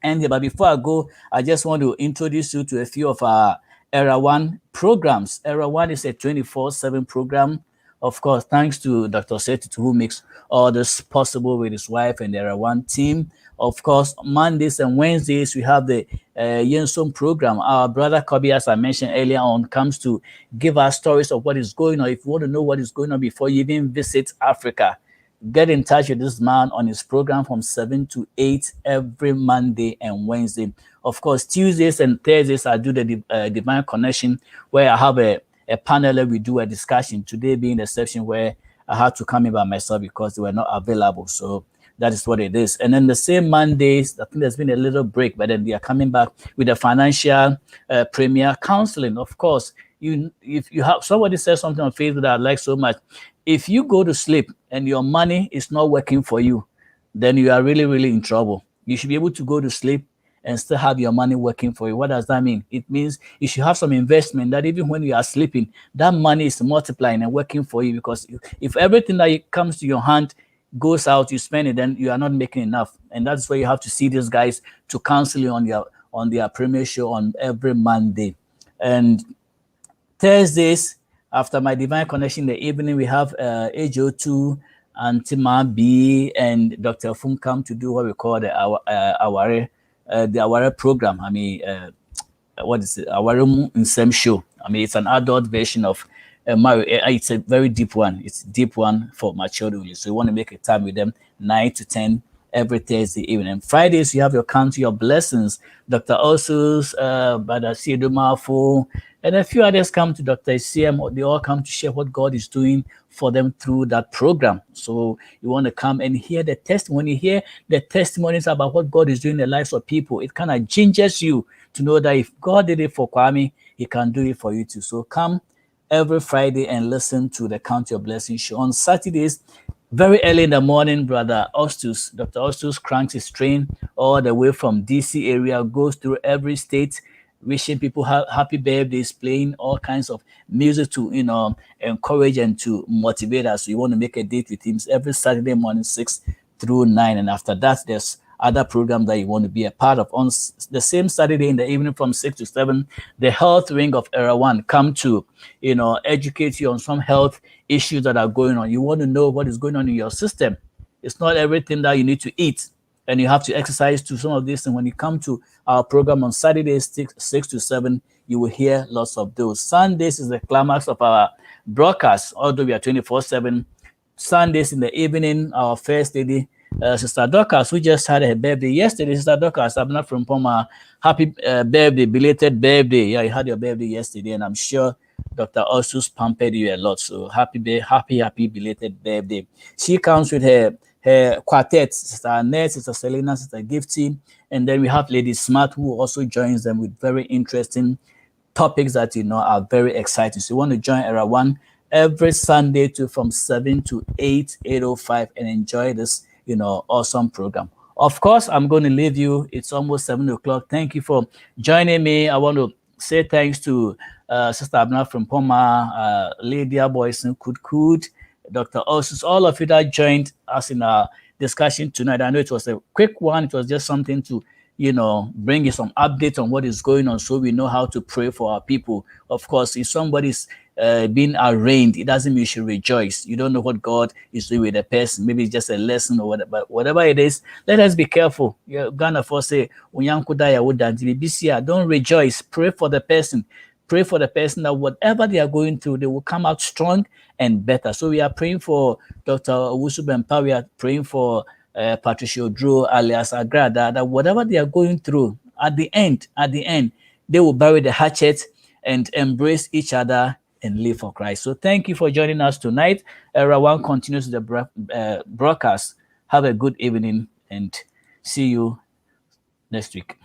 end here. But before I go, I just want to introduce you to a few of our Era One programs. Era One is a 24/7 program. Of course, thanks to Dr. Seti, who makes all this possible with his wife and the Era One team. Of course, Mondays and Wednesdays, we have the Yensom program. Our brother Kobe, as I mentioned earlier on, comes to give us stories of what is going on. If you want to know what is going on before you even visit Africa, get in touch with this man on his program from 7 to 8 every Monday and Wednesday. Of course, Tuesdays and Thursdays, I do the Divine Connection, where I have a panel where we do a discussion. Today being the session where I had to come in by myself because they were not available. So that is what it is. And then the same Mondays, I think there's been a little break, but then they are coming back with the financial premier counseling. Of course, if you have somebody says something on Facebook that I like so much, if you go to sleep and your money is not working for you, then you are really, really in trouble. You should be able to go to sleep and still have your money working for you. What does that mean? It means you should have some investment that even when you are sleeping, that money is multiplying and working for you, because if everything that comes to your hand goes out, you spend it, then you are not making enough. And that's why you have to see these guys to counsel you on their premier show on every Monday. And Thursdays, after my Divine Connection in the evening, we have AJO2, Antima B, and Dr. Fum come to do what we call the Aware program. I mean, what is it? Aware in same show. I mean, it's an adult version of Mario. It's a very deep one. It's a deep one for my children. So you want to make a time with them 9 to 10 every Thursday evening. And Fridays, you have your Count Your Blessings. Dr. Osus, Brother Siedumafo, and a few others come to Dr. CM. They all come to share what God is doing for them through that program. So you want to come and hear the testimony, hear the testimonies about what God is doing in the lives of people. It kind of gingers you to know that if God did it for Kwame, he can do it for you too. So come every Friday and listen to the Count Your Blessings show. On Saturdays, very early in the morning, Brother Ostus, Dr. Ostus cranks his train all the way from DC area, goes through every state, wishing people happy birthdays, playing all kinds of music to, encourage and to motivate us. So you want to make a date with him every Saturday morning, 6 through 9. And after that, there's other programs that you want to be a part of. On the same Saturday in the evening from 6 to 7, the Health Wing of Era One come to, educate you on some health issues that are going on. You want to know what is going on in your system. It's not everything that you need to eat, and you have to exercise to some of this. And when you come to our program on Saturdays, 6 to 7, you will hear lots of those. Sundays is the climax of our broadcast, although we are 24/7. Sundays in the evening, our first lady, Sister Dorcas, who just had her birthday yesterday. Sister Dorcas, I'm not from Poma. Happy birthday, belated birthday. Yeah, you had your birthday yesterday, and I'm sure Dr. Osus pampered you a lot. So happy belated birthday. She comes with her quartet, Sister Annette, Sister Selena, Sister Gifty, and then we have Lady Smart, who also joins them with very interesting topics that are very exciting. So you want to join Era One every Sunday from 7 to 8:05 and enjoy this awesome program. Of course, I'm going to leave you. It's almost 7 o'clock. Thank you for joining me. I want to say thanks to Sister Abna from Poma, Lydia Boison, Kud, Dr. Osus, all of you that joined us in our discussion tonight. I know it was a quick one. It was just something to, bring you some updates on what is going on so we know how to pray for our people. Of course, if somebody's being arraigned, it doesn't mean you should rejoice. You don't know what God is doing with a person. Maybe it's just a lesson or whatever. But whatever it is, let us be careful. Ghana for say, don't rejoice. Pray for the person. Pray for the person that whatever they are going through, they will come out strong and better. So we are praying for Dr. Owusu Bempa. We are praying for Patricia Drew, alias Agrada, that whatever they are going through, at the end, they will bury the hatchet and embrace each other and live for Christ. So thank you for joining us tonight. Era One continues the broadcast. Have a good evening and see you next week.